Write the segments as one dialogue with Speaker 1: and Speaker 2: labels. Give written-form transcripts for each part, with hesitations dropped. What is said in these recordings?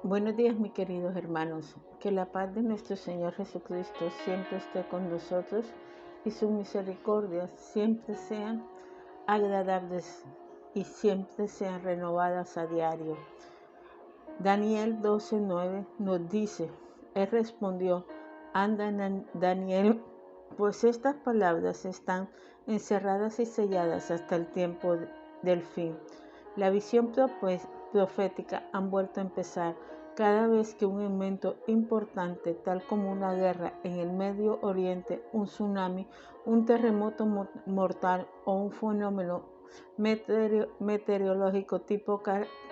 Speaker 1: Buenos días, mis queridos hermanos. Que la paz de nuestro Señor Jesucristo siempre esté con nosotros y sus misericordias siempre sean agradables y siempre sean renovadas a diario. Daniel 12:9 nos dice: Él respondió: anda, Daniel, pues estas palabras están encerradas y selladas hasta el tiempo del fin. La visión profética han vuelto a empezar cada vez que un evento importante, tal como una guerra en el Medio Oriente, un tsunami, un terremoto mortal o un fenómeno meteorológico tipo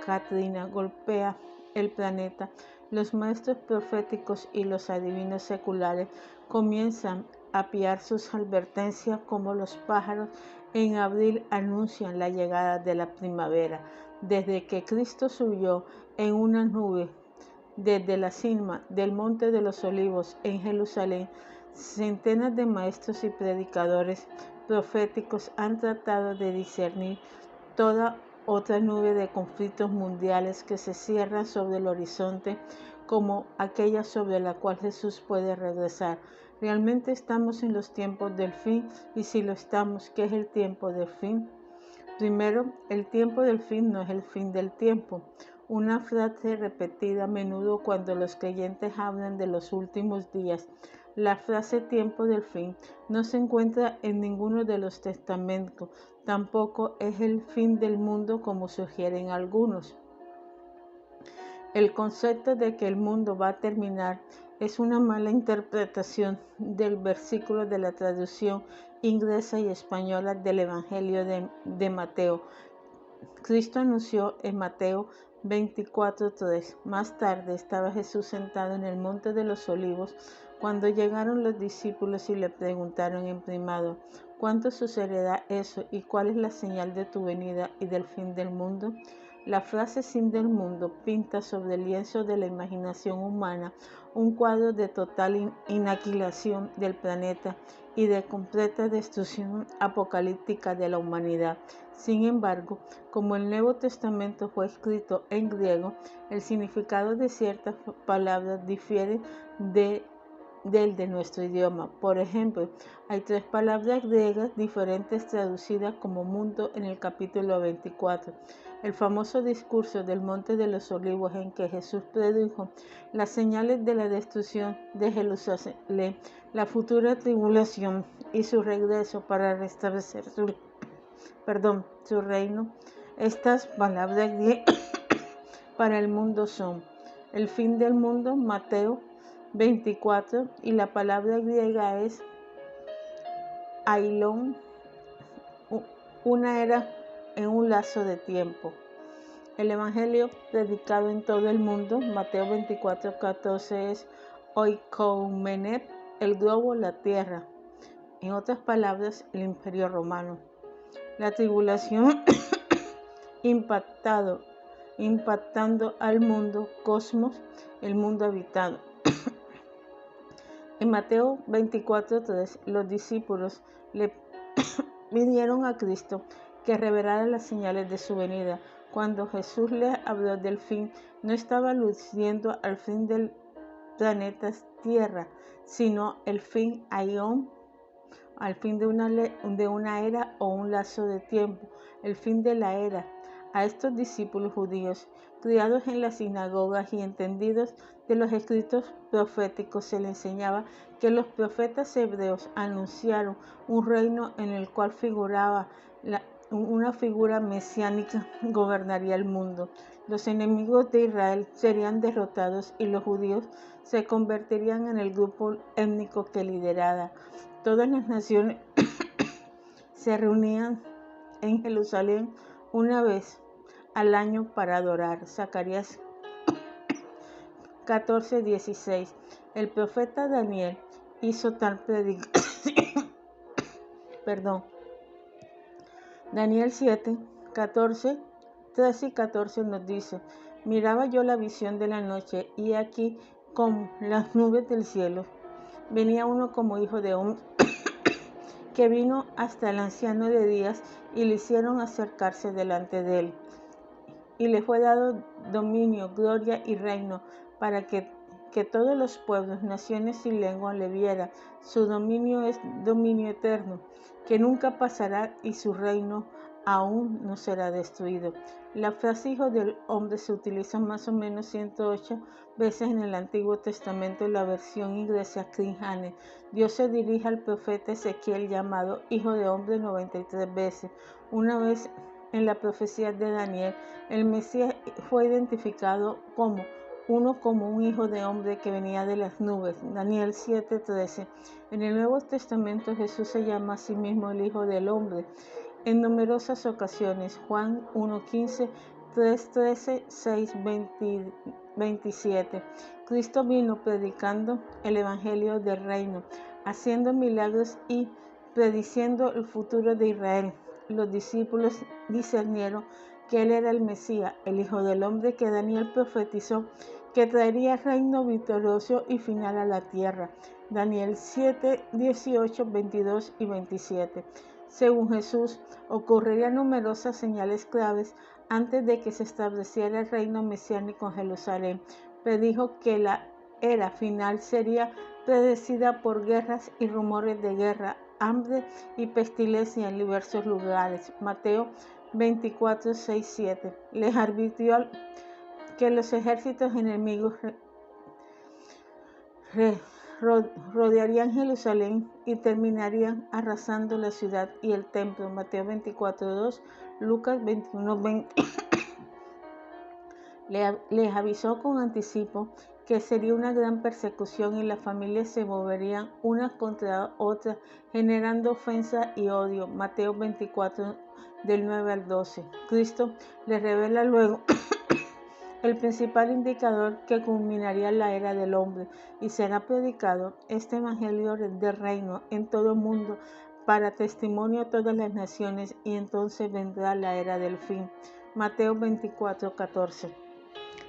Speaker 1: Katrina golpea el planeta, los maestros proféticos y los adivinos seculares comienzan a piar sus advertencias como los pájaros en abril anuncian la llegada de la primavera. Desde que Cristo subió en una nube desde la cima del Monte de los Olivos en Jerusalén, centenas de maestros y predicadores proféticos han tratado de discernir toda otra nube de conflictos mundiales que se cierra sobre el horizonte como aquella sobre la cual Jesús puede regresar. ¿Realmente estamos en los tiempos del fin? Y si lo estamos, ¿qué es el tiempo del fin? Primero, el tiempo del fin no es el fin del tiempo. Una frase repetida a menudo cuando los creyentes hablan de los últimos días. La frase tiempo del fin no se encuentra en ninguno de los testamentos. Tampoco es el fin del mundo como sugieren algunos. El concepto de que el mundo va a terminar es una mala interpretación del versículo de la traducción inglesa y española del Evangelio de Mateo. Cristo anunció en Mateo 24:3. Más tarde estaba Jesús sentado en el monte de los olivos cuando llegaron los discípulos y le preguntaron en privado: ¿cuándo sucederá eso y cuál es la señal de tu venida y del fin del mundo? La frase fin del mundo pinta sobre el lienzo de la imaginación humana un cuadro de total aniquilación del planeta y de completa destrucción apocalíptica de la humanidad. Sin embargo, como el Nuevo Testamento fue escrito en griego, el significado de ciertas palabras difiere del de nuestro idioma. Por ejemplo, hay 3 palabras griegas diferentes traducidas como mundo en el capítulo 24. El famoso discurso del Monte de los Olivos en que Jesús predijo las señales de la destrucción de Jerusalén, la futura tribulación y su regreso para restablecer su reino. Estas palabras para el mundo son el fin del mundo, Mateo 24, y la palabra griega es ailón, una era en un lazo de tiempo. El evangelio predicado en todo el mundo, Mateo 24:14, es oikoumene, el globo, la tierra. En otras palabras, el imperio romano. La tribulación impactando al mundo, cosmos, el mundo habitado. En Mateo 24:3, los discípulos le pidieron a Cristo que revelara las señales de su venida. Cuando Jesús les habló del fin, no estaba aludiendo al fin del planeta Tierra, sino el fin aión, al fin de una era o un lazo de tiempo, el fin de la era. A estos discípulos judíos, criados en las sinagogas y entendidos de los escritos proféticos, se les enseñaba que los profetas hebreos anunciaron un reino en el cual una figura mesiánica gobernaría el mundo. Los enemigos de Israel serían derrotados y los judíos se convertirían en el grupo étnico que liderara. Todas las naciones se reunían en Jerusalén una vez al año para adorar. Zacarías 14:16. El profeta Daniel hizo tal predicación. Daniel 7:14, 13 y 14 nos dice: miraba yo la visión de la noche, y aquí con las nubes del cielo venía uno como hijo de hombre, que vino hasta el anciano de días y le hicieron acercarse delante de él. y le fue dado dominio, gloria y reino, para que todos los pueblos, naciones y lenguas le vieran. Su dominio es dominio eterno, que nunca pasará, y su reino aún no será destruido. La frase hijo del hombre se utiliza más o menos 108 veces en el Antiguo Testamento en la versión inglesa King James. Dios se dirige al profeta Ezequiel llamado hijo de hombre 93 veces. Una vez en la profecía de Daniel, el Mesías fue identificado como un hijo de hombre que venía de las nubes. Daniel 7:13. En el Nuevo Testamento Jesús se llama a sí mismo el Hijo del Hombre en numerosas ocasiones. Juan 1:15, 3:13, 6:27. Cristo vino predicando el Evangelio del Reino, haciendo milagros y prediciendo el futuro de Israel. Los discípulos discernieron que él era el Mesías, el Hijo del Hombre que Daniel profetizó que traería reino victorioso y final a la tierra. Daniel 7, 18, 22 y 27. Según Jesús, ocurrirían numerosas señales claves antes de que se estableciera el reino mesiánico en Jerusalén. Predijo que la era final sería predecida por guerras y rumores de guerra, hambre y pestilencia en diversos lugares. Mateo 24, 6, 7. Les advirtió que los ejércitos enemigos rodearían Jerusalén y terminarían arrasando la ciudad y el templo. Mateo 24:2, Lucas 21:20. Les avisó con anticipo que sería una gran persecución y las familias se moverían unas contra otras, generando ofensa y odio. Mateo 24, del 9 al 12. Cristo les revela luego el principal indicador que culminaría la era del hombre y será predicado este evangelio del reino en todo el mundo para testimonio a todas las naciones, y entonces vendrá la era del fin. Mateo 24:14.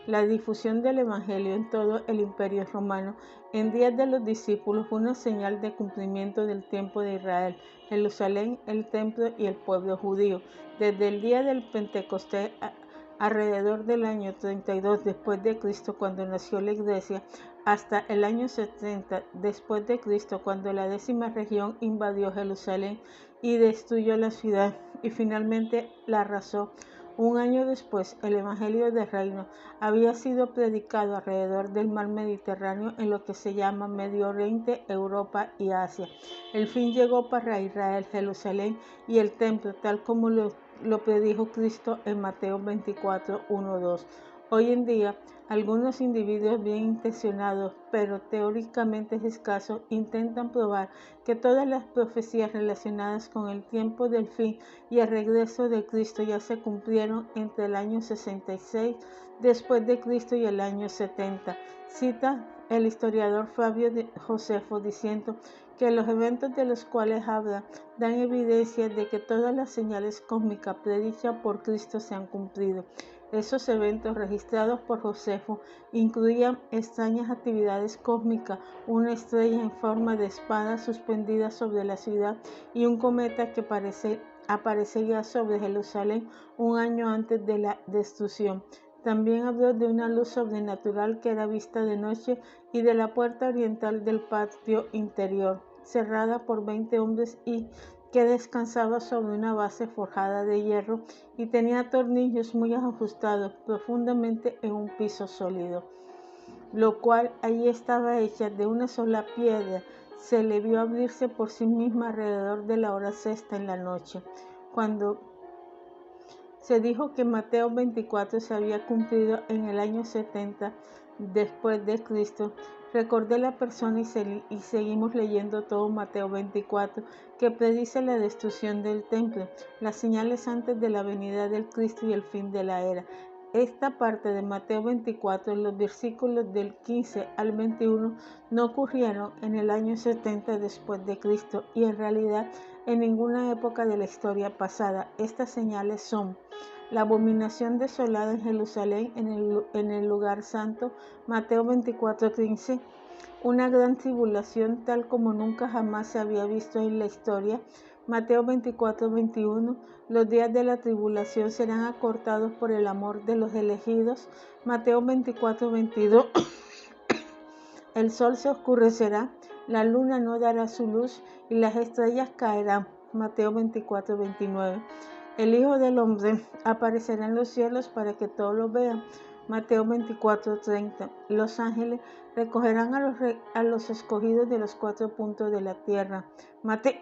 Speaker 1: La difusión del evangelio en todo el imperio romano en días de los discípulos fue una señal de cumplimiento del tiempo de Israel, Jerusalén, el templo y el pueblo judío. Desde el día del Pentecostés alrededor del año 32 después de Cristo, cuando nació la iglesia, hasta el año 70 después de Cristo, cuando la 10ª región invadió Jerusalén y destruyó la ciudad y finalmente la arrasó. Un año después, el Evangelio del Reino había sido predicado alrededor del mar Mediterráneo en lo que se llama Medio Oriente, Europa y Asia. El fin llegó para Israel, Jerusalén y el templo, tal como lo predijo Cristo en Mateo 24, 1, 2. Hoy en día, algunos individuos bien intencionados, pero teóricamente escasos, intentan probar que todas las profecías relacionadas con el tiempo del fin y el regreso de Cristo ya se cumplieron entre el año 66 después de Cristo y el año 70. Cita el historiador Flavio Josefo diciendo que los eventos de los cuales habla dan evidencia de que todas las señales cósmicas predichas por Cristo se han cumplido. Esos eventos registrados por Josefo incluían extrañas actividades cósmicas, una estrella en forma de espada suspendida sobre la ciudad y un cometa que aparecería sobre Jerusalén un año antes de la destrucción. También habló de una luz sobrenatural que era vista de noche y de la puerta oriental del patio interior, cerrada por 20 hombres y que descansaba sobre una base forjada de hierro y tenía tornillos muy ajustados profundamente en un piso sólido, lo cual allí estaba hecha de una sola piedra. Se le vio abrirse por sí misma alrededor de la hora sexta en la noche. Cuando se dijo que Mateo 24 se había cumplido en el año 70 después de Cristo, recordé la persona y seguimos leyendo todo Mateo 24, que predice la destrucción del templo, las señales antes de la venida del Cristo y el fin de la era. Esta parte de Mateo 24, los versículos del 15 al 21, no ocurrieron en el año 70 después de Cristo y en realidad en ninguna época de la historia pasada. Estas señales son la abominación desolada en Jerusalén, en el lugar santo, Mateo 24:15, una gran tribulación tal como nunca jamás se había visto en la historia, Mateo 24:21. Los días de la tribulación serán acortados por el amor de los elegidos. Mateo 24:22. El sol se oscurecerá, la luna no dará su luz y las estrellas caerán. Mateo 24:29. El Hijo del Hombre aparecerá en los cielos para que todos lo vean. Mateo 24:30. Los ángeles recogerán a los escogidos de los 4 puntos de la tierra. Mateo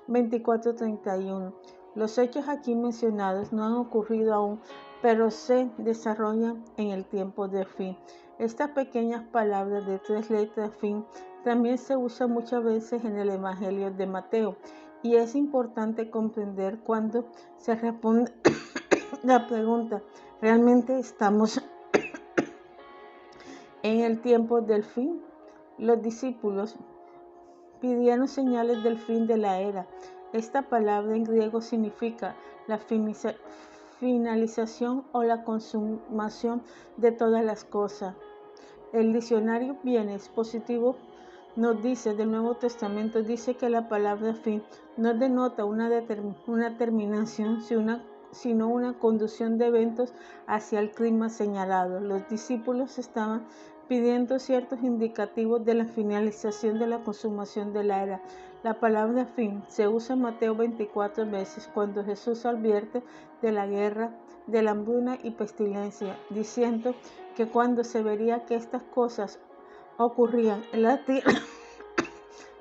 Speaker 1: 24:31. Los hechos aquí mencionados no han ocurrido aún, pero se desarrollan en el tiempo del fin. Estas pequeñas palabras de 3 letras, fin, también se usan muchas veces en el Evangelio de Mateo, y es importante comprender cuando se responde la pregunta, ¿realmente estamos en el tiempo del fin? Los discípulos pidieron señales del fin de la era. Esta palabra en griego significa la finalización o la consumación de todas las cosas. El diccionario Bienes Positivos nos dice, del Nuevo Testamento, dice que la palabra fin no denota una terminación, sino una conducción de eventos hacia el clima señalado. Los discípulos estaban pidiendo ciertos indicativos de la finalización de la consumación de la era. La palabra fin se usa en Mateo 24 veces cuando Jesús advierte de la guerra, de la hambruna y pestilencia, diciendo que cuando se vería que estas cosas ocurrían en la tierra,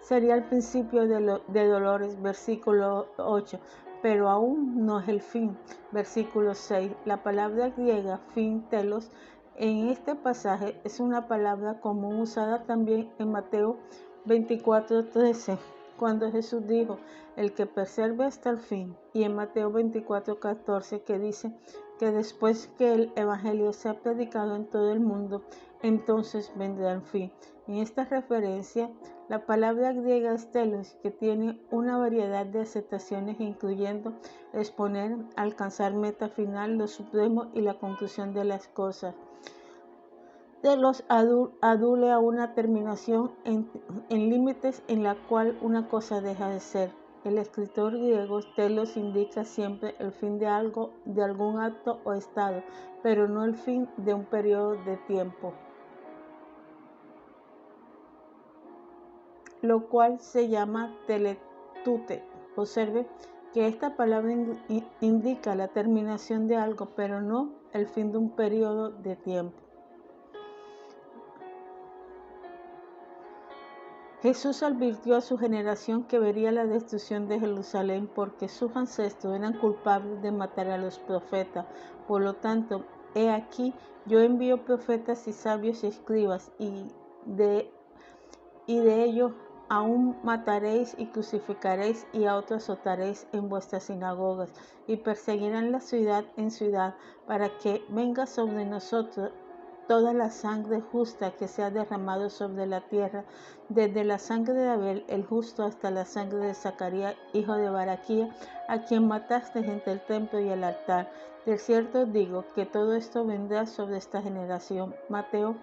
Speaker 1: sería el principio de dolores, versículo 8, pero aún no es el fin. Versículo 6, la palabra griega fin, telos, en este pasaje es una palabra común usada también en Mateo 24:13, cuando Jesús dijo, el que persevere hasta el fin, y en Mateo 24:14, que dice que después que el evangelio sea predicado en todo el mundo, entonces vendrá el fin. En esta referencia, la palabra griega es telos, que tiene una variedad de aceptaciones incluyendo exponer, alcanzar meta final, lo supremo y la conclusión de las cosas. Telos adule a una terminación en límites en la cual una cosa deja de ser. El escritor griego telos indica siempre el fin de algo, de algún acto o estado, pero no el fin de un periodo de tiempo, lo cual se llama teletute. Observe que esta palabra indica la terminación de algo, pero no el fin de un periodo de tiempo. Jesús advirtió a su generación que vería la destrucción de Jerusalén porque sus ancestros eran culpables de matar a los profetas. Por lo tanto, he aquí, yo envío profetas y sabios y escribas, y de ellos aún mataréis y crucificaréis, y a otros azotaréis en vuestras sinagogas, y perseguirán la ciudad en ciudad, para que venga sobre nosotros toda la sangre justa que se ha derramado sobre la tierra, desde la sangre de Abel el justo hasta la sangre de Zacarías, hijo de Baraquía, a quien mataste entre el templo y el altar. De cierto os digo que todo esto vendrá sobre esta generación. Mateo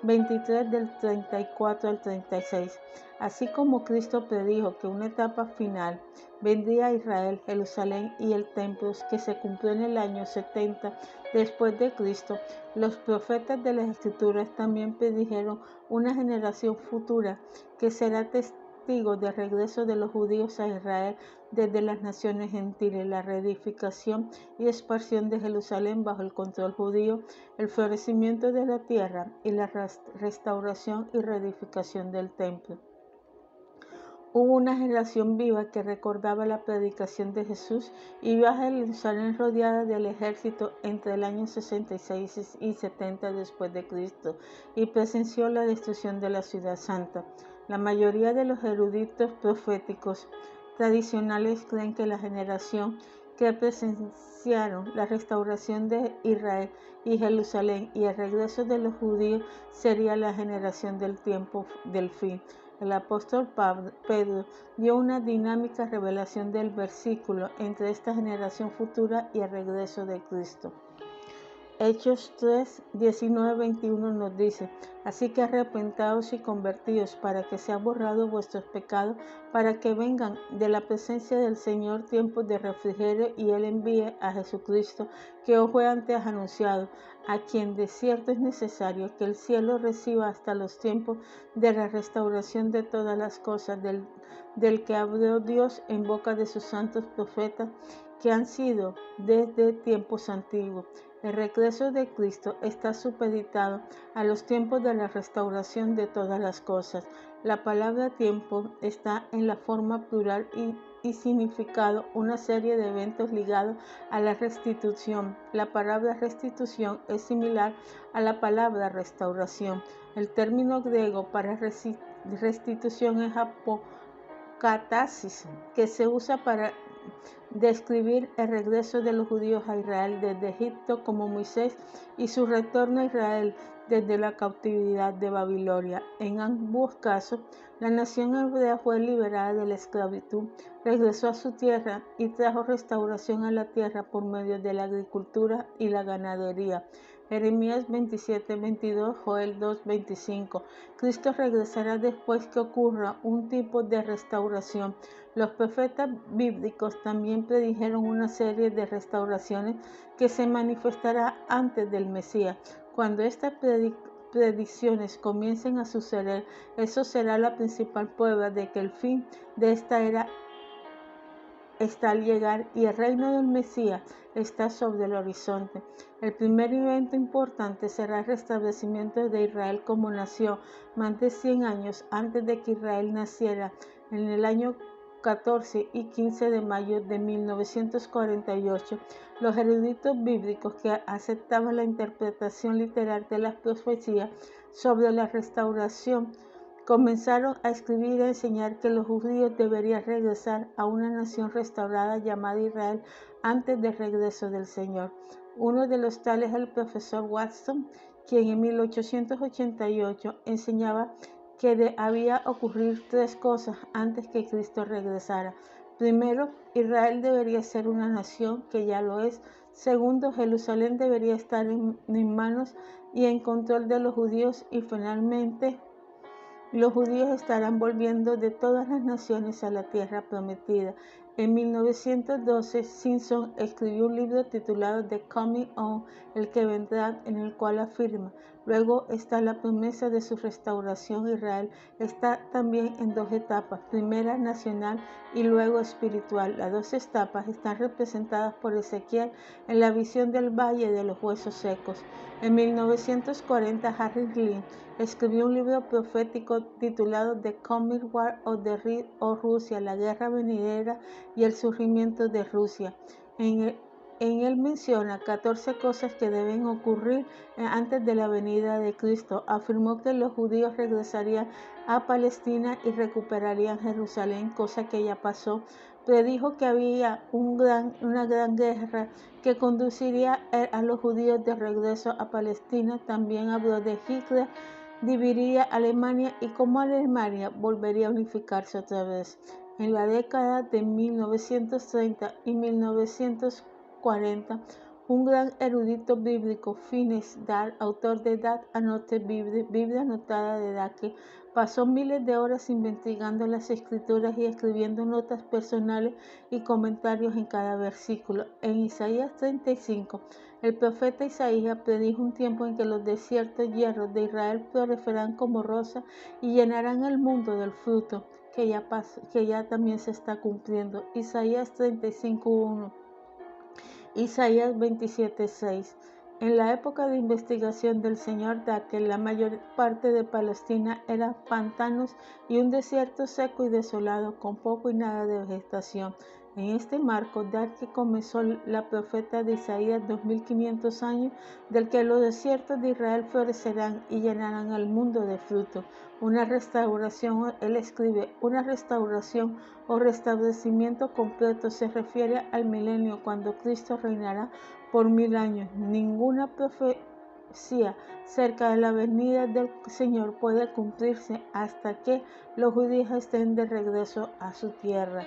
Speaker 1: 23 del 34 al 36. Así como Cristo predijo que una etapa final vendría a Israel, Jerusalén y el templo, que se cumplió en el año 70 después de Cristo, los profetas de las Escrituras también predijeron una generación futura que será testigo del regreso de los judíos a Israel desde las naciones gentiles, la reedificación y expansión de Jerusalén bajo el control judío, el florecimiento de la tierra y la restauración y reedificación del templo. Hubo una generación viva que recordaba la predicación de Jesús y vio a Jerusalén rodeada del ejército entre el año 66 y 70 después de Cristo y presenció la destrucción de la ciudad santa. La mayoría de los eruditos proféticos tradicionales creen que la generación que presenciaron la restauración de Israel y Jerusalén y el regreso de los judíos sería la generación del tiempo del fin. El apóstol Pedro dio una dinámica revelación del versículo entre esta generación futura y el regreso de Cristo. Hechos 3, 19-21 nos dice, Así que arrepentaos y convertíos para que sean borrados vuestros pecados, para que vengan de la presencia del Señor tiempos de refrigerio y Él envíe a Jesucristo, que os fue antes anunciado, a quien de cierto es necesario que el cielo reciba hasta los tiempos de la restauración de todas las cosas, del que habló Dios en boca de sus santos profetas, que han sido desde tiempos antiguos. El regreso de Cristo está supeditado a los tiempos de la restauración de todas las cosas. La palabra tiempo está en la forma plural y significado una serie de eventos ligados a la restitución. La palabra restitución es similar a la palabra restauración. El término griego para restitución es apokatasis, que se usa para describir el regreso de los judíos a Israel desde Egipto, como Moisés, y su retorno a Israel desde la cautividad de Babilonia. En ambos casos, la nación hebrea fue liberada de la esclavitud, regresó a su tierra y trajo restauración a la tierra por medio de la agricultura y la ganadería. Jeremías 27:22, Joel 2:25. Cristo regresará después que ocurra un tipo de restauración. Los profetas bíblicos también predijeron una serie de restauraciones que se manifestará antes del Mesías. Cuando estas predicciones comiencen a suceder, eso será la principal prueba de que el fin de esta era está al llegar y el reino del Mesías está sobre el horizonte. El primer evento importante será el restablecimiento de Israel como nación, más de 100 años antes de que Israel naciera, en el año 14 y 15 de mayo de 1948. Los eruditos bíblicos que aceptaban la interpretación literal de las profecías sobre la restauración comenzaron a escribir y a enseñar que los judíos deberían regresar a una nación restaurada llamada Israel antes del regreso del Señor. Uno de los tales es el profesor Watson, quien en 1888 enseñaba que había ocurrir tres cosas antes que Cristo regresara. Primero, Israel debería ser una nación, que ya lo es. Segundo, Jerusalén debería estar en manos y en control de los judíos. Y finalmente, los judíos estarán volviendo de todas las naciones a la tierra prometida. En 1912, Simpson escribió un libro titulado The Coming On, el que vendrá, en el cual afirma: luego está la promesa de su restauración. Israel está también en dos etapas, primera nacional y luego espiritual. Las dos etapas están representadas por Ezequiel en la visión del valle de los huesos secos. En 1940, Harry Lynn escribió un libro profético titulado The Coming War of the Red o Rusia, la guerra venidera y el surgimiento de Rusia. En él menciona 14 cosas que deben ocurrir antes de la venida de Cristo. Afirmó que los judíos regresarían a Palestina y recuperarían Jerusalén, cosa que ya pasó. Predijo que había una gran guerra que conduciría a los judíos de regreso a Palestina. También habló de Hitler dividiría Alemania y cómo Alemania volvería a unificarse otra vez. En la década de 1930 y 1940, un gran erudito bíblico, Finis Dart, autor de That Annotated Bible, Biblia anotada de Dake, pasó miles de horas investigando las escrituras y escribiendo notas personales y comentarios en cada versículo. En Isaías 35, el profeta Isaías predijo un tiempo en que los desiertos hierros de Israel florecerán como rosas y llenarán el mundo del fruto que ya también se está cumpliendo. Isaías 35:1, Isaías 27:6. En la época de investigación del señor Dake, la mayor parte de Palestina eran pantanos y un desierto seco y desolado, con poco y nada de vegetación. En este marco, Dake comenzó la profeta de Isaías 2500 años, del que los desiertos de Israel florecerán y llenarán el mundo de fruto. Una restauración, él escribe, una restauración o restablecimiento completo se refiere al milenio, cuando Cristo reinará por 1000 años. Ninguna profecía cerca de la venida del Señor puede cumplirse hasta que los judíos estén de regreso a su tierra.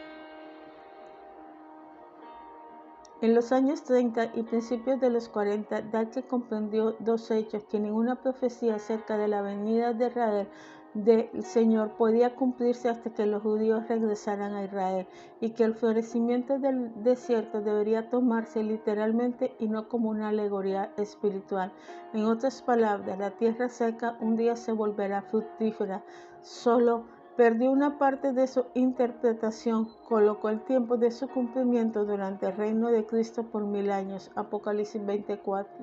Speaker 1: En los años 30 y principios de los 40, Dake comprendió dos hechos: que ninguna profecía acerca de la venida de Israel del Señor podía cumplirse hasta que los judíos regresaran a Israel, y que el florecimiento del desierto debería tomarse literalmente y no como una alegoría espiritual. En otras palabras, la tierra seca un día se volverá fructífera. Solo perdió una parte de su interpretación, colocó el tiempo de su cumplimiento durante el reino de Cristo por 1000 años, Apocalipsis 24,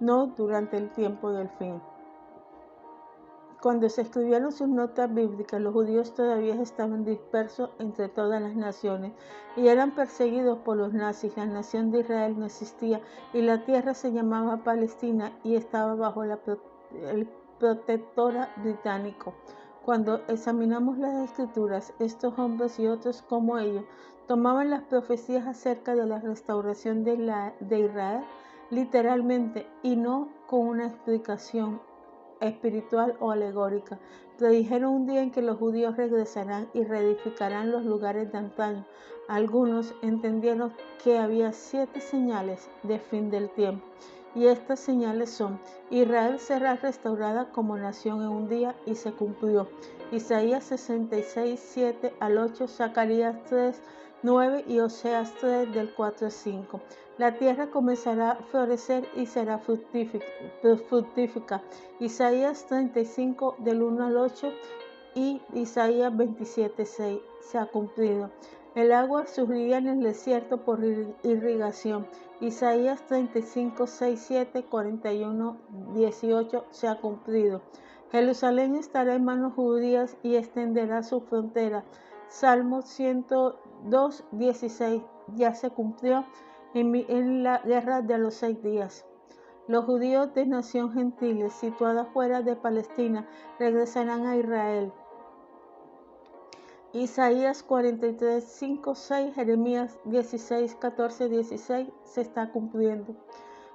Speaker 1: no durante el tiempo del fin. Cuando se escribieron sus notas bíblicas, los judíos todavía estaban dispersos entre todas las naciones y eran perseguidos por los nazis. La nación de Israel no existía y la tierra se llamaba Palestina y estaba bajo el protectorado británico. Cuando examinamos las escrituras, estos hombres y otros como ellos tomaban las profecías acerca de la restauración de Israel literalmente y no con una explicación espiritual o alegórica. Predijeron un día en que los judíos regresarán y reedificarán los lugares de antaño. Algunos entendieron que había 7 señales de fin del tiempo, y estas señales son: Israel será restaurada como nación en un día, y se cumplió. Isaías 66, 7 al 8, Zacarías 3, 9 y Oseas 3 del 4 al 5. La tierra comenzará a florecer y será fructífica. Isaías 35 del 1 al 8 y Isaías 27, 6 se ha cumplido. El agua surgiría en el desierto por irrigación. Isaías 35, 6, 7, 41, 18 se ha cumplido. Jerusalén estará en manos judías y extenderá su frontera. Salmo 102, 16 ya se cumplió en la guerra de los 6 días. Los judíos de nación gentiles situadas fuera de Palestina regresarán a Israel. Isaías 43, 5, 6, Jeremías 16, 14, 16 se está cumpliendo.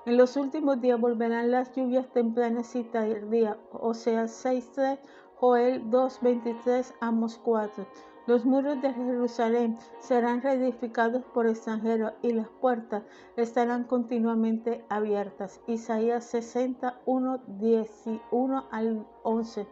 Speaker 1: En los últimos días volverán las lluvias tempranas y tardías. Oseas 6, 3, Joel 2, 23, Amos 4. Los muros de Jerusalén serán reedificados por extranjeros y las puertas estarán continuamente abiertas. Isaías 61, 11 al 11.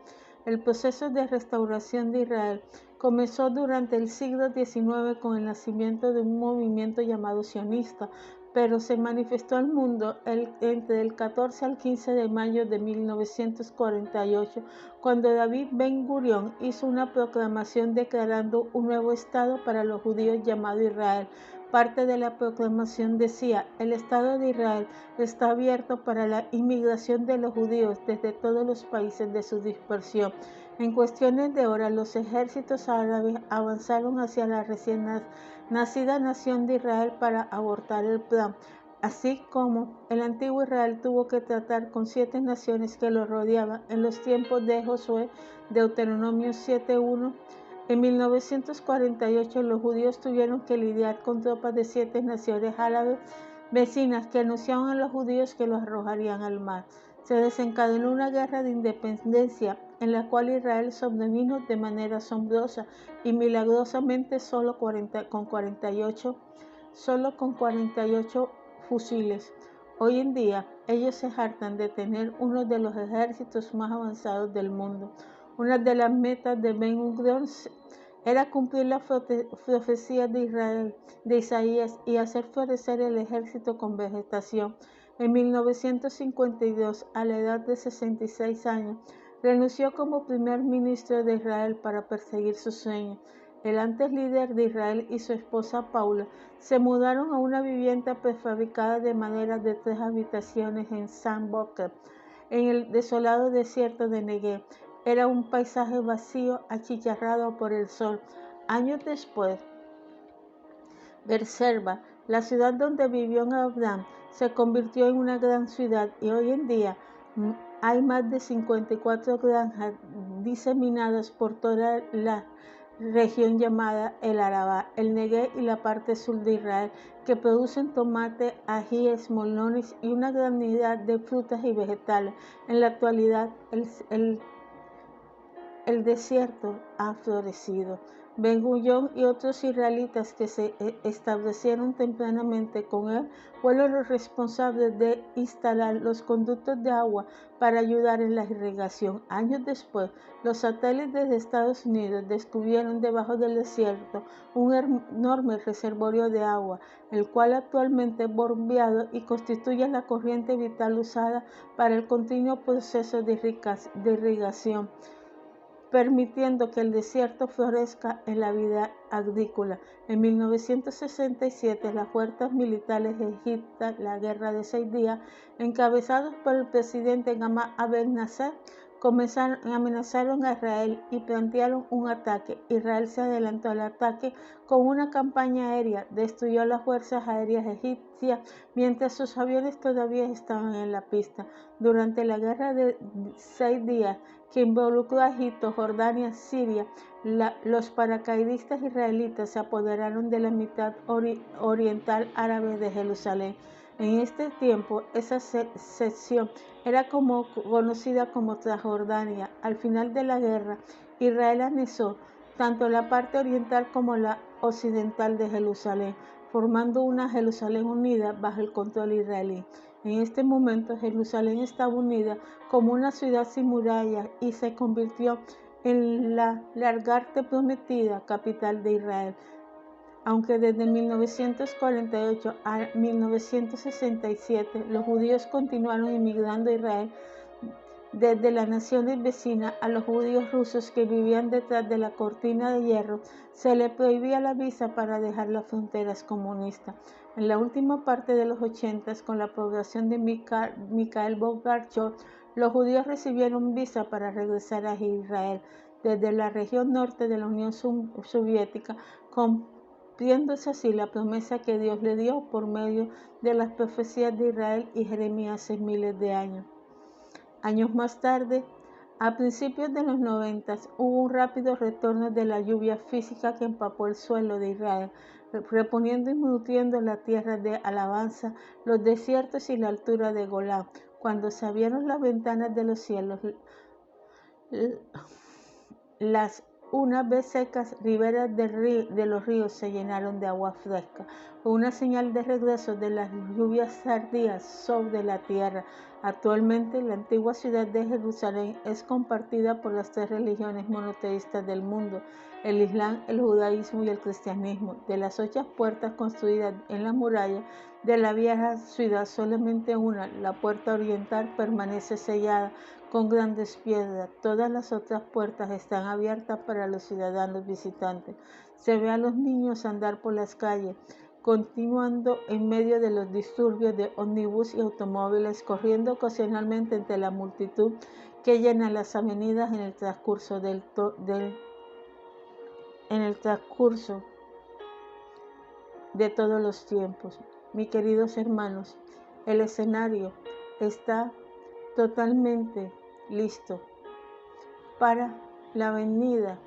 Speaker 1: El proceso de restauración de Israel comenzó durante el siglo XIX con el nacimiento de un movimiento llamado sionista, pero se manifestó al mundo entre el 14 al 15 de mayo de 1948, cuando David Ben Gurión hizo una proclamación declarando un nuevo estado para los judíos llamado Israel. Parte de la proclamación decía: el Estado de Israel está abierto para la inmigración de los judíos desde todos los países de su dispersión. En cuestiones de horas, los ejércitos árabes avanzaron hacia la recién nacida nación de Israel para abortar el plan. Así como el antiguo Israel tuvo que tratar con 7 naciones que lo rodeaban en los tiempos de Josué, Deuteronomio 7:1. En 1948 los judíos tuvieron que lidiar con tropas de 7 naciones árabes vecinas que anunciaban a los judíos que los arrojarían al mar. Se desencadenó una guerra de independencia en la cual Israel sobrevino de manera asombrosa y milagrosamente solo con 48 fusiles. Hoy en día ellos se jactan de tener uno de los ejércitos más avanzados del mundo. Una de las metas de Ben Gurión era cumplir la profecía de Israel, de Isaías, y hacer florecer el ejército con vegetación. En 1952, a la edad de 66 años, renunció como primer ministro de Israel para perseguir su sueño. El antes líder de Israel y su esposa Paula se mudaron a una vivienda prefabricada de madera de 3 habitaciones en Sde-Boker, en el desolado desierto de Negev. Era un paisaje vacío, achicharrado por el sol. Años después, Beersheba, la ciudad donde vivió Abraham, se convirtió en una gran ciudad, y hoy en día hay más de 54 granjas diseminadas por toda la región llamada el Arabá, el Negev y la parte sur de Israel, que producen tomate, ajíes, molones y una gran variedad de frutas y vegetales. En la actualidad, el desierto ha florecido. Ben-Gurión y otros israelitas que se establecieron tempranamente con él fueron los responsables de instalar los conductos de agua para ayudar en la irrigación. Años después, los satélites de Estados Unidos descubrieron debajo del desierto un enorme reservorio de agua, el cual actualmente es bombeado y constituye la corriente vital usada para el continuo proceso de irrigación, permitiendo que el desierto florezca en la vida agrícola. En 1967, las fuerzas militares egipcias, la Guerra de 6 días, encabezados por el presidente Gamal Abdel Nasser, amenazaron a Israel y plantearon un ataque. Israel se adelantó al ataque con una campaña aérea, destruyó las fuerzas aéreas egipcias mientras sus aviones todavía estaban en la pista. Durante la Guerra de 6 días, que involucró a Egipto, Jordania, Siria, los paracaidistas israelitas se apoderaron de la mitad oriental árabe de Jerusalén. En este tiempo, esa sección era conocida como Transjordania. Al final de la guerra, Israel anexó tanto la parte oriental como la occidental de Jerusalén, formando una Jerusalén unida bajo el control israelí. En este momento, Jerusalén estaba unida como una ciudad sin murallas y se convirtió en la largarte prometida capital de Israel. Aunque desde 1948 a 1967 los judíos continuaron inmigrando a Israel, desde las naciones vecinas a los judíos rusos que vivían detrás de la cortina de hierro, se les prohibía la visa para dejar las fronteras comunistas. En la última parte de los 80, con la aprobación de Mikhail Gorbachev, los judíos recibieron visa para regresar a Israel desde la región norte de la Unión Soviética, cumpliéndose así la promesa que Dios le dio por medio de las profecías de Israel y Jeremías hace miles de años. Años más tarde, a principios de los 90, hubo un rápido retorno de la lluvia física que empapó el suelo de Israel, reponiendo y nutriendo la tierra de alabanza, los desiertos y la altura de Golán. Cuando se abrieron las ventanas de los cielos, las una vez secas riberas de los ríos se llenaron de agua fresca, una señal de regreso de las lluvias tardías sobre la tierra. Actualmente, la antigua ciudad de Jerusalén es compartida por las 3 religiones monoteístas del mundo: el Islam, el judaísmo y el cristianismo. De las 8 puertas construidas en la muralla de la vieja ciudad, solamente una, la puerta oriental, permanece sellada con grandes piedras. Todas las otras puertas están abiertas para los ciudadanos visitantes. Se ve a los niños andar por las calles, continuando en medio de los disturbios de ómnibus y automóviles, corriendo ocasionalmente entre la multitud que llena las avenidas en el transcurso de todos los tiempos. Mis queridos hermanos, el escenario está totalmente listo para la venida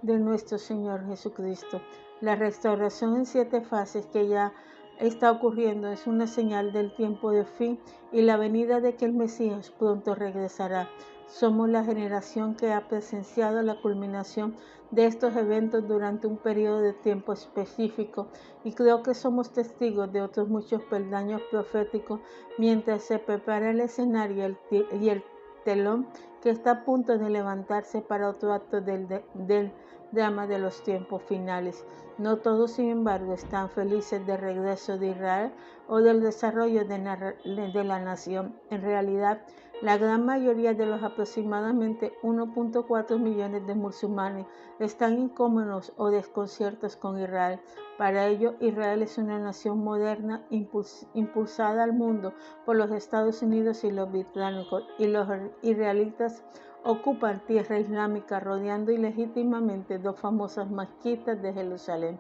Speaker 1: de nuestro Señor Jesucristo. La restauración en 7 fases que ya está ocurriendo es una señal del tiempo de fin y la venida de que el Mesías pronto regresará. Somos la generación que ha presenciado la culminación de estos eventos durante un periodo de tiempo específico, y creo que somos testigos de otros muchos peldaños proféticos mientras se prepara el escenario y el telón que está a punto de levantarse para otro acto del drama de los tiempos finales. No todos, sin embargo, están felices del regreso de Israel o del desarrollo de la nación. En realidad, la gran mayoría de los aproximadamente 1.4 millones de musulmanes están incómodos o desconciertos con Israel. Para ello, Israel es una nación moderna impulsada al mundo por los Estados Unidos y los británicos, y los israelitas ocupan tierra islámica, rodeando ilegítimamente 2 famosas mezquitas de Jerusalén.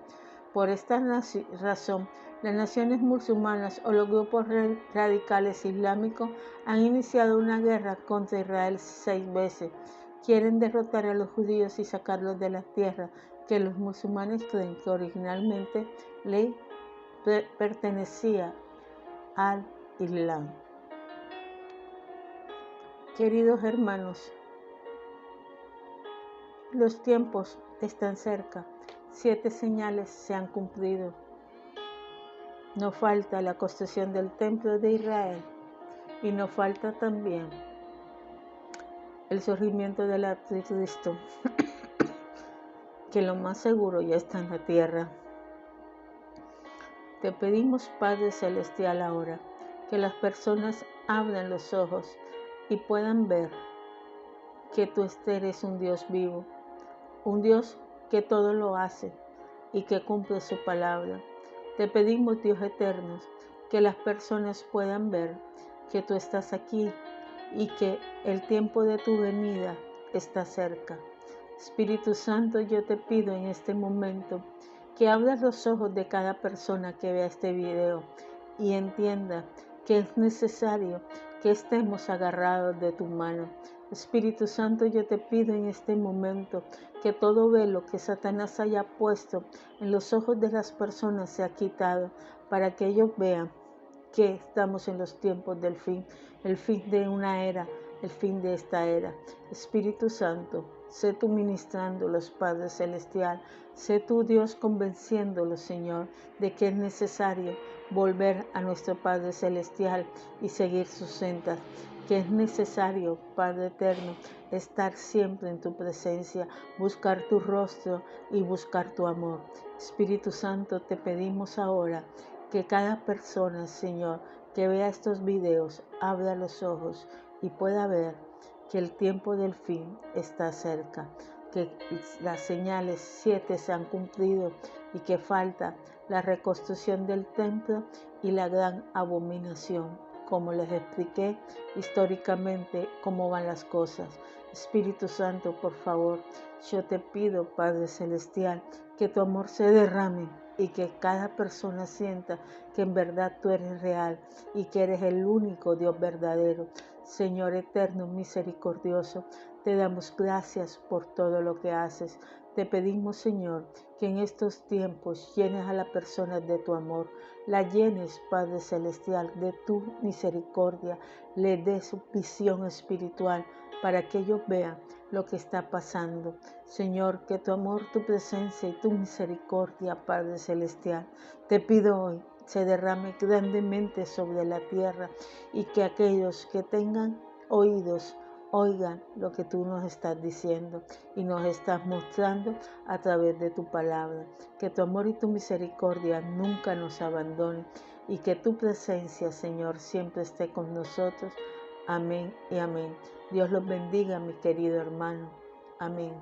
Speaker 1: Por esta razón, las naciones musulmanas o los grupos radicales islámicos han iniciado una guerra contra Israel 6 veces. Quieren derrotar a los judíos y sacarlos de la tierra que los musulmanes creen que originalmente le pertenecía al Islam. Queridos hermanos, los tiempos están cerca 7 señales se han cumplido. No falta la construcción del templo de Israel y no falta también el surgimiento del anticristo, que lo más seguro ya está en la tierra. Te pedimos, Padre Celestial, ahora que las personas abran los ojos y puedan ver que tú eres un Dios vivo, un Dios que todo lo hace y que cumple su palabra. Te pedimos, Dios eterno, que las personas puedan ver que tú estás aquí y que el tiempo de tu venida está cerca. Espíritu Santo, yo te pido en este momento que abras los ojos de cada persona que vea este video y entienda que es necesario que estemos agarrados de tu mano. Espíritu Santo, yo te pido en este momento que todo velo que Satanás haya puesto en los ojos de las personas sea quitado, para que ellos vean que estamos en los tiempos del fin, el fin de una era, el fin de esta era. Espíritu Santo, sé tú ministrándolos, Padre Celestial, sé tú, Dios, convenciéndolos, Señor, de que es necesario volver a nuestro Padre Celestial y seguir sus sendas, que es necesario, Padre Eterno, estar siempre en tu presencia, buscar tu rostro y buscar tu amor. Espíritu Santo, te pedimos ahora que cada persona, Señor, que vea estos videos, abra los ojos y pueda ver que el tiempo del fin está cerca, que las señales 7 se han cumplido y que falta la reconstrucción del templo y la gran abominación, como les expliqué históricamente cómo van las cosas. Espíritu Santo, por favor, yo te pido, Padre Celestial, que tu amor se derrame y que cada persona sienta que en verdad tú eres real y que eres el único Dios verdadero. Señor eterno, misericordioso, te damos gracias por todo lo que haces. Te pedimos, Señor, que en estos tiempos llenes a la persona de tu amor, la llenes, Padre Celestial, de tu misericordia, le des visión espiritual para que ellos vean lo que está pasando. Señor, que tu amor, tu presencia y tu misericordia, Padre Celestial, te pido hoy, se derrame grandemente sobre la tierra y que aquellos que tengan oídos oigan lo que tú nos estás diciendo y nos estás mostrando a través de tu palabra. Que tu amor y tu misericordia nunca nos abandonen y que tu presencia, Señor, siempre esté con nosotros. Amén y amén. Dios los bendiga, mi querido hermano. Amén.